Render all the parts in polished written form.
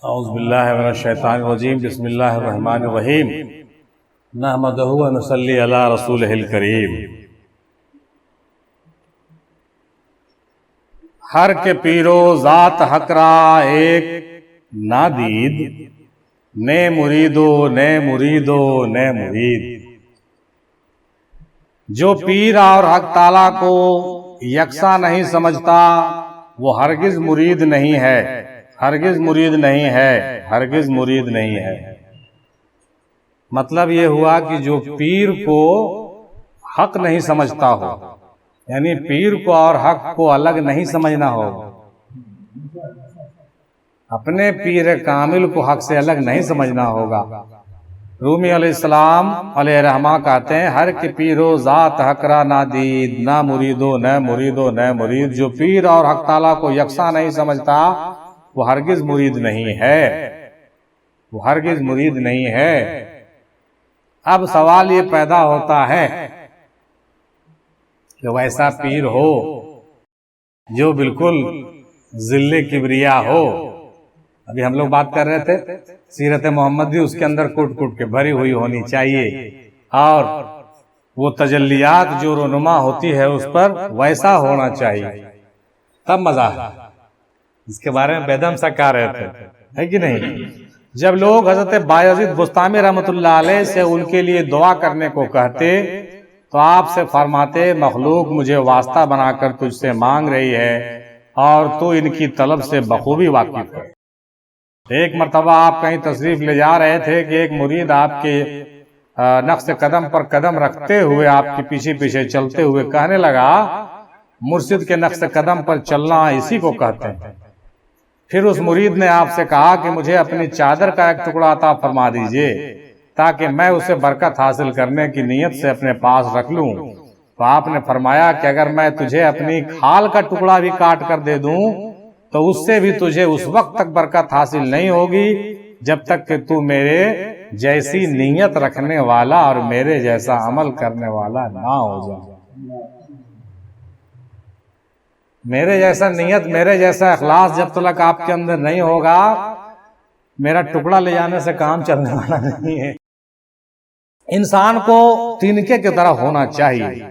اعوذ باللہ من الشیطان الرجیم بسم اللہ الرحمن الرحیم نحمدہ و نصلی علی رسولہ الکریم۔ ہر کے پیرو ذات حق را ایک نادید، نے مریدو نے مریدو نے مرید۔ جو پیر اور حق تعالیٰ کو یکساں نہیں سمجھتا وہ ہرگز مرید نہیں ہے، ہرگز مرید نہیں ہے، ہرگز مرید نہیں ہے۔ مطلب یہ ہوا کہ جو پیر کو حق نہیں سمجھتا ہو، یعنی پیر کو اور حق کو الگ نہیں سمجھنا ہو، اپنے پیر کامل کو حق سے الگ نہیں سمجھنا ہوگا۔ رومی علیہ السلام علیہ رحمہ کہتے ہیں ہر کے پیرو ذات حق را نادید، نہ مریدو نہ مریدو نہ مرید۔ جو پیر اور حق تعالیٰ کو یکساں نہیں سمجھتا وہ ہرگز مرید نہیں ہے، وہ ہرگز مرید نہیں ہے۔ اب سوال یہ پیدا ہوتا ہے کہ ویسا پیر ہو جو بالکل ذل کبریا ہو۔ ابھی ہم لوگ بات کر رہے تھے سیرت محمدی، اس کے اندر کٹ کٹ کے بھری ہوئی ہونی چاہیے، اور وہ تجلیات جو رونما ہوتی ہے اس پر ویسا ہونا چاہیے، تب مزہ ہے۔ اس کے بارے میں بیدم سا کہہ رہے تھے، ہے کہ نہیں؟ جب لوگ حضرت بایزید بستامی رحمۃ اللہ علیہ سے ان کے لیے دعا کرنے کو کہتے تو آپ سے فرماتے مخلوق مجھے واسطہ بنا کر تجھ سے مانگ رہی ہے اور تو ان کی طلب سے بخوبی واقف ہے۔ ایک مرتبہ آپ کہیں تشریف لے جا رہے تھے کہ ایک مرید آپ کے نقش قدم پر قدم رکھتے ہوئے آپ کے پیچھے پیچھے چلتے ہوئے کہنے لگا مرشد کے نقش قدم پر چلنا اسی کو کہتے ہیں۔ پھر اس مرید نے آپ سے کہا کہ مجھے اپنی چادر کا ایک ٹکڑا عطا فرما دیجئے تاکہ میں اسے برکت حاصل کرنے کی نیت سے اپنے پاس رکھ لوں۔ تو آپ نے فرمایا کہ اگر میں تجھے اپنی کھال کا ٹکڑا بھی کاٹ کر دے دوں تو اس سے بھی تجھے اس وقت تک برکت حاصل نہیں ہوگی جب تک کہ تو میرے جیسی نیت رکھنے والا اور میرے جیسا عمل کرنے والا نہ ہو جائے۔ میرے جیسا نیت، میرے جیسا اخلاص جب تک آپ کے اندر نہیں ہوگا، میرا ٹکڑا لے جانے سے کام چلنے والا نہیں ہے۔ انسان کو تنکے کی طرح ہونا چاہیے۔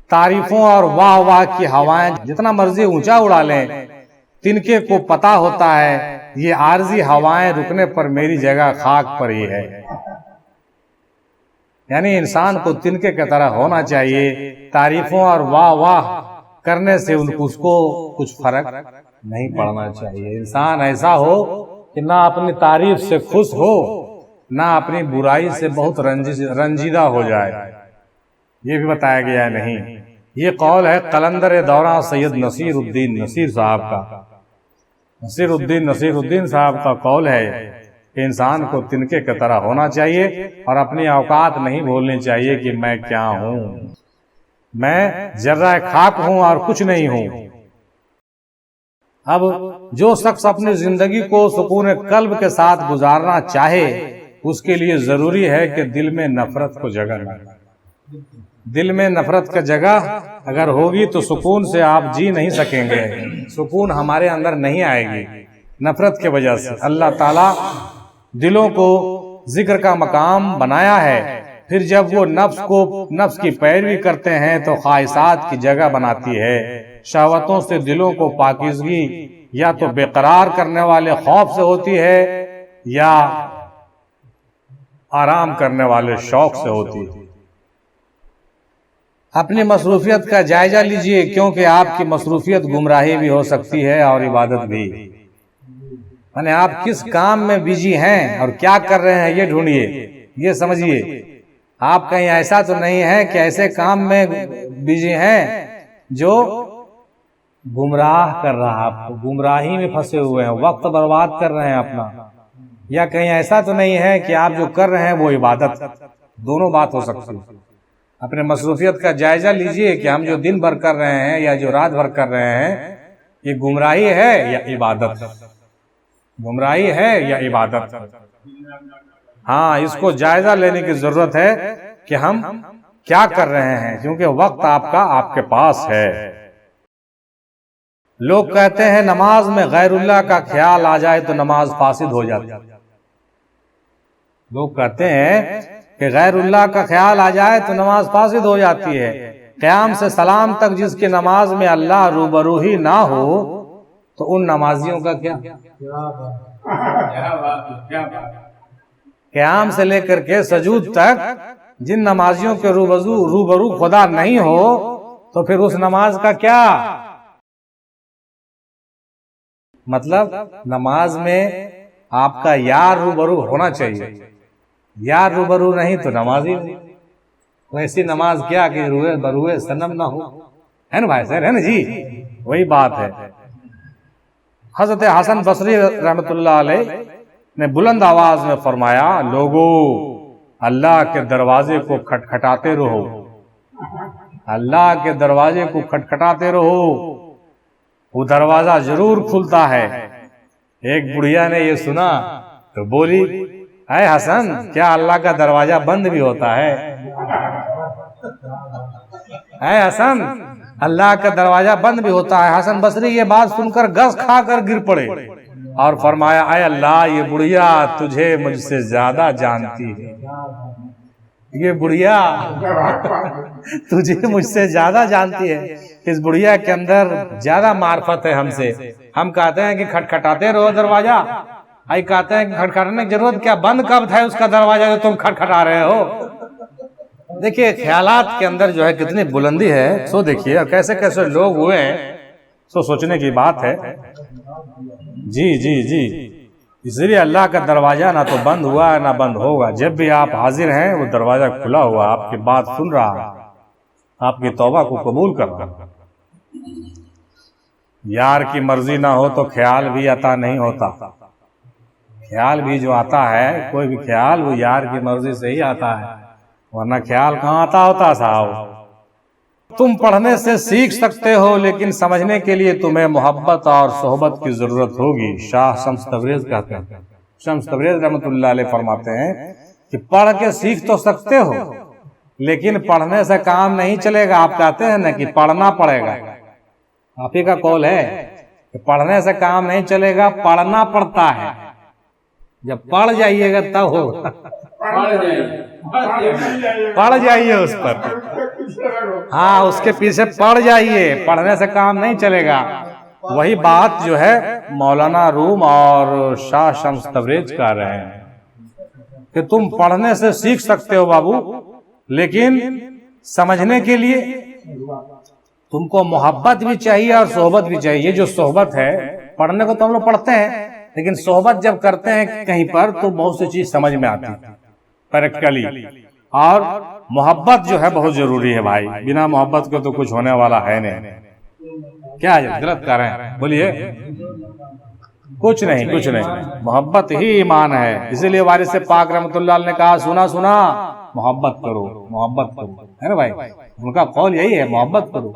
تعریفوں اور واہ واہ کی ہوائیں جتنا مرضی اونچا اڑا لیں، تنکے کو پتا ہوتا ہے یہ عارضی ہوائیں رکنے پر میری جگہ خاک پر ہی ہے۔ یعنی انسان کو تنکے کی طرح ہونا چاہیے۔ تعریفوں اور واہ واہ کرنے سے اس کو کچھ فرق نہیں پڑنا چاہیے۔ انسان ایسا ہو کہ نہ اپنی تعریف سے خوش ہو نہ اپنی برائی سے بہت رنجیدہ ہو جائے، یہ بھی بتایا گیا نہیں۔ یہ قول ہے قلندر دورہ سید نصیر الدین نصیر صاحب کا۔ نصیر الدین صاحب کا قول ہے کہ انسان کو تنکے کی طرح ہونا چاہیے اور اپنی اوقات نہیں بھولنی چاہیے کہ میں کیا ہوں، میں ذرہ خاک ہوں اور کچھ نہیں ہوں۔ اب جو شخص اپنی زندگی کو سکون قلب کے ساتھ گزارنا چاہے اس کے لیے ضروری ہے کہ دل میں نفرت کو جگہ نہ دے۔ دل میں نفرت کا جگہ اگر ہوگی تو سکون سے آپ جی نہیں سکیں گے، سکون ہمارے اندر نہیں آئے گی نفرت کی وجہ سے۔ اللہ تعالیٰ دلوں کو ذکر کا مقام بنایا ہے، پھر جب وہ نفس کی پیروی کرتے ہیں تو خواہشات کی جگہ بناتی ہے۔ شہوتوں سے دلوں کو پاکیزگی یا تو بے قرار کرنے والے خوف سے ہوتی ہے یا آرام کرنے والے شوق سے ہوتی ہے۔ اپنی مصروفیت کا جائزہ لیجئے کیونکہ آپ کی مصروفیت گمراہی بھی ہو سکتی ہے اور عبادت بھی۔ یعنی آپ کس کام میں بیجی ہیں اور کیا کر رہے ہیں یہ ڈھونڈیے، یہ سمجھیے۔ آپ کہیں ایسا تو نہیں ہے کہ ایسے کام میں بیجی ہیں جو گمراہ کر رہا ہے، آپ کو گمراہی میں پھنسے ہوئے ہیں، وقت برباد کر رہے ہیں اپنا، یا کہیں ایسا تو نہیں ہے کہ آپ جو کر رہے ہیں وہ عبادت۔ دونوں بات ہو سکتی ہے۔ اپنے مصروفیت کا جائزہ لیجئے کہ ہم جو دن بھر کر رہے ہیں یا جو رات بھر کر رہے ہیں یہ گمراہی ہے یا عبادت، گمراہی ہے یا عبادت۔ ہاں، اس کو جائزہ لینے کی ضرورت ہے کہ ہم کیا کر رہے ہیں، کیونکہ وقت آپ کا آپ کے پاس ہے۔ لوگ کہتے ہیں نماز میں غیر اللہ کا خیال آ جائے تو نماز فاسد ہو جاتی ہے. لوگ کہتے ہیں کہ غیر اللہ کا خیال آ جائے تو نماز فاسد ہو جاتی ہے. قیام سے سلام تک جس کی نماز میں اللہ روبرو ہی نہ ہو تو ان نمازیوں کا کیا؟ قیام سے لے کر کے سجود تک جن نمازیوں کے روبرو خدا نہیں ہو تو پھر اس نماز کا کیا مطلب؟ نماز میں آپ کا یار روبرو ہونا چاہیے. یار روبرو نہیں تو نماز ہی نہیں. تو ایسی نماز کیا کہ روئے بروئے صنم نہ ہو. ہے نا بھائی صاحب؟ ہے نا جی؟ وہی بات ہے. حضرت حسن بصری رحمۃ اللہ علیہ نے بلند آواز میں فرمایا، لوگو اللہ کے دروازے کو کھٹکھٹاتے رہو، اللہ کے دروازے کو کھٹکھٹاتے رہو، وہ دروازہ ضرور کھلتا ہے. ایک بڑھیا نے یہ سنا تو بولی، اے حسن، کیا اللہ کا دروازہ بند بھی ہوتا ہے؟ اے حسن، اللہ کا دروازہ بند بھی ہوتا ہے. حسن بصری یہ بات سن کر گس کھا کر گر پڑے اور فرمایا، اے اللہ، یہ بڑھیا تجھے مجھ سے زیادہ جانتی ہے. یہ بڑھیا تجھے مجھ سے زیادہ جانتی ہے. اس بڑھیا کے اندر زیادہ معرفت ہے ہم سے. ہم کہتے ہیں کہ کھٹکھٹاتے رہو دروازہ، آئی کہتے ہیں کہ کھٹکھٹانے کی ضرورت کیا؟ بند کب تھا اس کا دروازہ جو تم کھٹکھٹا رہے ہو؟ دیکھیے خیالات کے اندر جو ہے کتنی بلندی ہے. سو دیکھیے اور کیسے کیسے لوگ ہوئے ہیں، سو سوچنے کی بات ہے. جی جی جی، اس لیے اللہ کا دروازہ نہ تو بند ہوا ہے نہ بند ہوگا. جب بھی آپ حاضر ہیں وہ دروازہ کھلا ہوا، آپ کی بات سن رہا، آپ کی توبہ کو قبول کر رہا. یار کی مرضی نہ ہو تو خیال بھی عطا نہیں ہوتا. خیال بھی جو آتا ہے، کوئی بھی خیال، وہ یار کی مرضی سے ہی آتا ہے، ورنہ خیال کہاں آتا ہوتا صاحب. تم پڑھنے سے سیکھ سکتے ہو لیکن سمجھنے کے لیے تمہیں محبت اور صحبت کی ضرورت ہوگی. شاہ شمس تبریز کہتے ہیں، شمس تبریز رحمۃ اللہ علیہ فرماتے ہیں کہ پڑھ کے سیکھ تو سکتے ہو لیکن پڑھنے سے کام نہیں چلے گا. آپ کہتے ہیں نا کہ پڑھنا پڑے گا. آپ ہی کا قول ہے کہ پڑھنے سے کام نہیں چلے گا، پڑھنا پڑتا ہے. جب پڑھ جائیے گا تب ہوگا. پڑھ جائیے اس پر، ہاں اس کے پیچھے پڑھ جائیے. پڑھنے سے کام نہیں چلے گا. وہی بات جو ہے مولانا روم اور شاہ شمس تبریز کہہ رہے ہیں کہ تم پڑھنے سے سیکھ سکتے ہو بابو، لیکن سمجھنے کے لیے تم کو محبت بھی چاہیے اور صحبت بھی چاہیے. یہ جو صحبت ہے، پڑھنے کو تو ہم لوگ پڑھتے ہیں لیکن صحبت جب کرتے ہیں کہیں پر تو بہت سی چیز سمجھ میں آتی ہے پریکٹیکلی. اور محبت جو ہے بہت ضروری ہے بھائی. بنا محبت کو تو کچھ ہونے والا ہے نہیں. کیا غلط کر رہے ہیں؟ بولیے. کچھ نہیں، کچھ نہیں. محبت ہی ایمان ہے. اسی لیے وارث پاک رحمۃ اللہ علیہ نے کہا، سنا سنا محبت کرو، محبت کرو. ہے نا بھائی؟ ان کا قول یہی ہے، محبت کرو.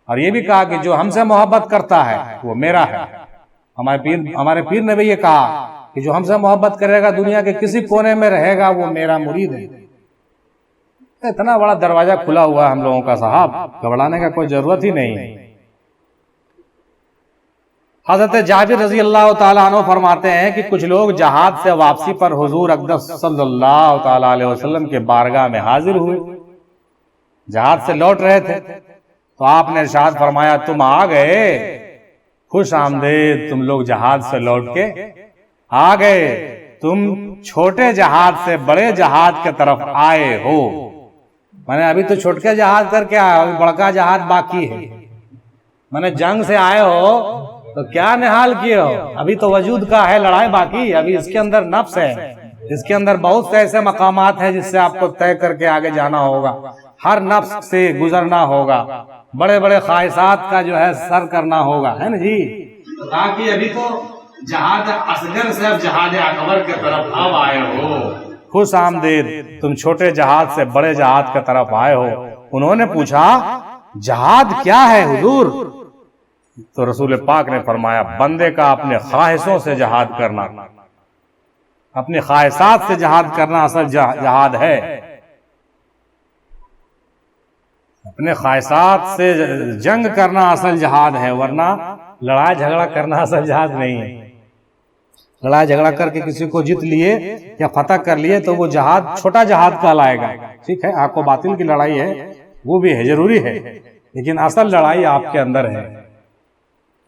اور یہ بھی کہا کہ جو ہم سے محبت کرتا ہے وہ میرا ہے. ہمارے پیر نے بھی یہ کہا کہ جو ہم سے محبت کرے گا دنیا کے کسی کونے میں رہے گا وہ میرا مرید ہے. اتنا بڑا دروازہ کھلا ہوا ہے ہم لوگوں کا صاحب، گھبرانے کا کوئی ضرورت ہی نہیں ہے. حضرت جابر رضی اللہ تعالیٰ عنہ فرماتے ہیں کہ کچھ لوگ جہاد سے واپسی پر حضور اقدس صلی اللہ تعالیٰ علیہ وسلم کے بارگاہ میں حاضر ہوئے. جہاد سے لوٹ رہے تھے تو آپ نے ارشاد فرمایا، تم آ گئے، خوش آمدید، تم لوگ جہاد سے لوٹ کے آ گئے، تم چھوٹے جہاد سے بڑے جہاد کے طرف آئے ہو. میں نے ابھی تو چھوٹے جہاد کر کے آیا، ابھی بڑکا جہاد باقی ہے. میں نے جنگ سے آئے ہو تو کیا نحال کیے ہو؟ ابھی تو وجود کا ہے لڑائی باقی. ابھی اس کے اندر نفس ہے، اس کے اندر بہت سے ایسے مقامات ہیں جس سے آپ کو طے کر کے آگے جانا ہوگا. ہر نفس سے گزرنا ہوگا، بڑے بڑے خواہشات کا جو ہے سر کرنا ہوگا. ہے نا جی؟ تاکہ ابھی تو جہاد اصغر سے اب جہاد اکبر کے طرف اب آئے ہو. خوش آمدید، تم چھوٹے جہاد سے بڑے جہاد کے طرف آئے ہو. انہوں نے پوچھا، جہاد کیا ہے حضور؟ تو رسول پاک نے فرمایا، بندے کا اپنے خواہشوں سے جہاد کرنا، اپنی خواہشات سے جہاد کرنا اصل جہاد ہے. اپنے خواہشات سے جنگ کرنا اصل جہاد ہے، ورنہ لڑائی جھگڑا کرنا اصل جہاد نہیں ہے۔ لڑائی جھگڑا کر کے کسی کو جیت لیے یا فتح کر لیے تو وہ جہاد چھوٹا جہاد کہلائے گا۔ ٹھیک ہے، حق و باطل کی لڑائی ہے، وہ بھی ہے، ضروری ہے، لیکن اصل لڑائی آپ کے اندر ہے،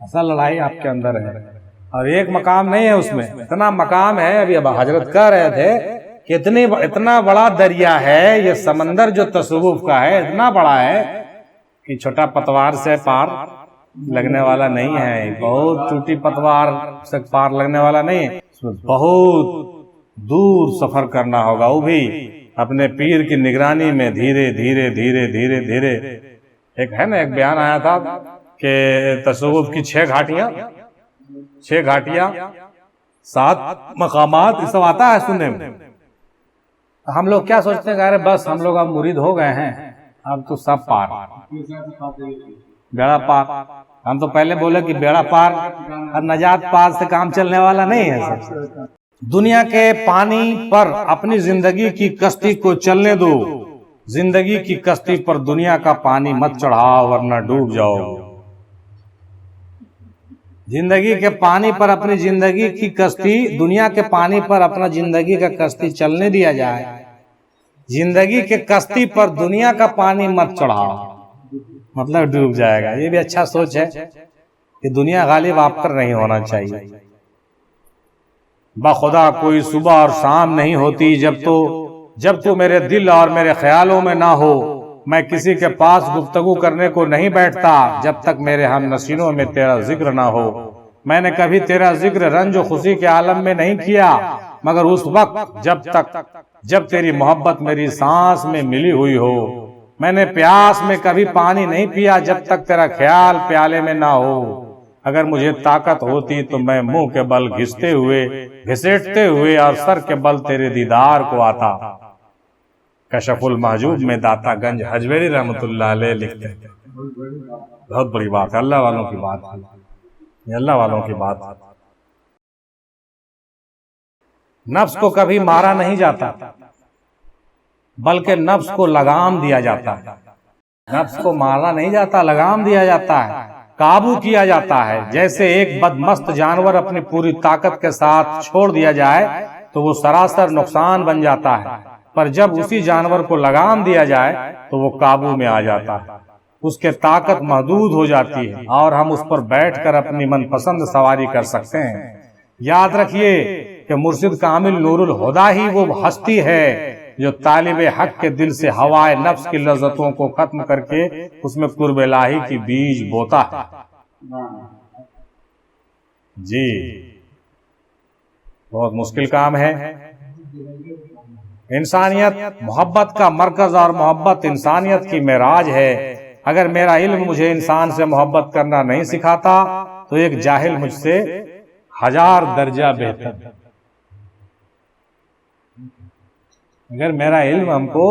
اصل لڑائی آپ کے اندر ہے۔ اور ایک مقام نہیں ہے اس میں، اتنا مقام ہے۔ ابھی اب حضرت کہہ رہے تھے کہ اتنا بڑا دریا ہے یہ سمندر جو تصوف کا ہے، اتنا بڑا ہے کہ چھوٹا پتوار سے پار لگنے والا نہیں ہے، بہت چھوٹی پتوار سے پار لگنے والا نہیں ہے، اس میں بہت دور سفر کرنا ہوگا، وہ بھی اپنے پیر کی نگرانی میں، دھیرے دھیرے دھیرے دھیرے دھیرے۔ ایک ہے نا، ایک بیان آیا تھا کہ تصوف کی 6 گھاٹیاں 7 مقامات، یہ سب آتا ہے سننے میں۔ ہم لوگ کیا سوچتے ہیں کہ ارے بس ہم لوگ اب مرید ہو گئے ہیں، اب تو سب پار، بیڑا پار۔ ہم تو پہلے بولے کہ بیڑا پار اور نجات پار سے کام چلنے والا نہیں ہے سب۔ دنیا کے پانی پر اپنی زندگی کی کشتی کو چلنے دو، زندگی کی کشتی پر دنیا کا پانی مت چڑھاؤ ورنہ ڈوب جاؤ۔ زندگی کے پانی پر اپنی زندگی کی کشتی، دنیا کے پانی پر اپنا زندگی کا کشتی چلنے دیا جائے، زندگی کے کشتی پر دنیا کا پانی مت چڑھاؤ، مطلب ڈوب جائے گا۔ یہ بھی اچھا سوچ ہے کہ دنیا غالب آپ پر نہیں ہونا چاہیے۔ بخدا کوئی صبح اور شام نہیں ہوتی جب تو میرے دل اور میرے خیالوں میں نہ ہو، میں کسی کے پاس گفتگو کرنے کو نہیں بیٹھتا جب تک میرے ہم نشینوں میں تیرا ذکر نہ ہو۔ میں نے کبھی تیرا ذکر رنج و خوشی کے عالم میں نہیں کیا، مگر اس وقت جب تیری محبت میری سانس میں ملی ہوئی ہو۔ میں نے پیاس میں کبھی پانی نہیں پیا جب تک تیرا خیال پیالے میں نہ ہو۔ اگر مجھے طاقت ہوتی تو میں منہ کے بل گھسیٹتے ہوئے اور سر کے بل تیرے دیدار کو آتا۔ کشف المحجوب میں داتا گنج حجویری رحمۃ اللہ علیہ لکھتے ہیں۔ بہت بڑی بات ہے، اللہ والوں کی بات ہے، یہ اللہ والوں کی بات ہے۔ نفس کو کبھی مارا نہیں جاتا بلکہ نفس کو لگام دیا جاتا ہے۔ نفس کو مارا نہیں جاتا، لگام دیا جاتا ہے، قابو کیا جاتا ہے۔ جیسے ایک بدمست جانور اپنی پوری طاقت کے ساتھ چھوڑ دیا جائے تو وہ سراسر نقصان بن جاتا ہے، پر جب اسی جانور کو لگام دیا جائے تو وہ قابو میں آ جاتا ہے، اس کے طاقت محدود ہو جاتی ہے اور ہم اس پر بیٹھ کر اپنی من پسند سواری کر سکتے ہیں۔ یاد رکھیے کہ مرشد کامل نور الہدیٰ ہی وہ ہستی ہے جو طالب حق کے دل سے ہوائے نفس کی لذتوں کو ختم کر کے اس میں قرب الہی کی بیج بوتا ہے۔ جی بہت مشکل کام ہے۔ انسانیت محبت کا مرکز اور محبت انسانیت کی معراج ہے۔ اگر میرا علم مجھے انسان سے محبت کرنا نہیں سکھاتا تو ایک جاہل مجھ سے 1000 درجہ بہتر۔ اگر میرا علم ہم کو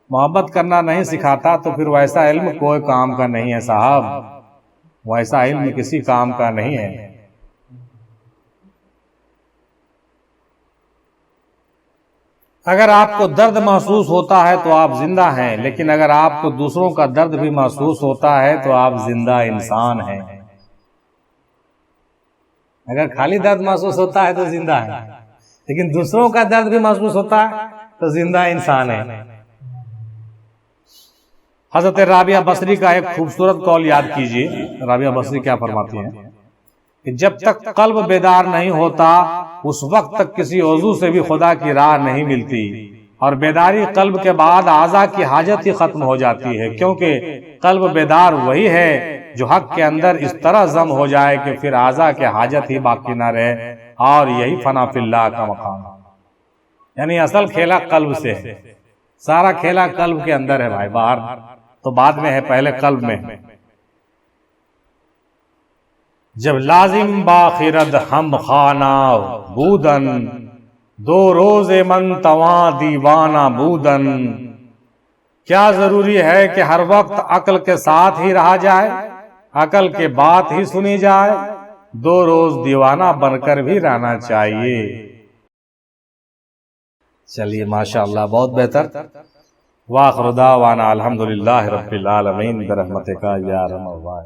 محبت کرنا نہیں سکھاتا تو پھر ویسا علم کوئی کام کا نہیں ہے صاحب، ویسا علم کسی کام کا نہیں ہے۔ اگر آپ کو درد محسوس ہوتا ہے تو آپ زندہ ہیں، لیکن اگر آپ کو دوسروں کا درد بھی محسوس ہوتا ہے تو آپ زندہ انسان ہیں۔ اگر خالی درد محسوس ہوتا ہے تو زندہ ہے، لیکن دوسروں کا درد بھی محسوس ہوتا ہے تو زندہ انسان ہے۔ حضرت رابعہ بصری کا ایک خوبصورت قول یاد کیجیے۔ رابعہ بصری کیا فرماتی ہیں کہ جب تک قلب بیدار نہیں ہوتا اس وقت تک کسی عضو سے بھی خدا کی راہ نہیں ملتی، اور بیداری قلب کے بعد اعضاء کی حاجت ہی ختم ہو جاتی ہے، کیونکہ قلب بیدار وہی ہے جو حق کے اندر اس طرح ضم ہو جائے کہ پھر اعضاء کے حاجت ہی باقی نہ رہے، اور یہی فنا فی اللہ کا مقام ہے۔ یعنی اصل کھیلا قلب سے ہے، سارا کھیلا قلب کے اندر ہے بھائی، باہر تو بعد میں ہے، پہلے قلب میں۔ جب لازم باخرد ہم خانہ بودن، دو روز من تواں دیوانہ بودن۔ کیا ضروری ہے کہ ہر وقت عقل کے ساتھ ہی رہا جائے، عقل کے بات ہی سنی جائے؟ 2 روز دیوانہ بن کر بھی رہنا چاہیے۔ چلیے ماشاءاللہ بہت بہتر۔ وآخر دعوانا الحمدللہ رب العالمین برحمتک یا ارحم الراحمین۔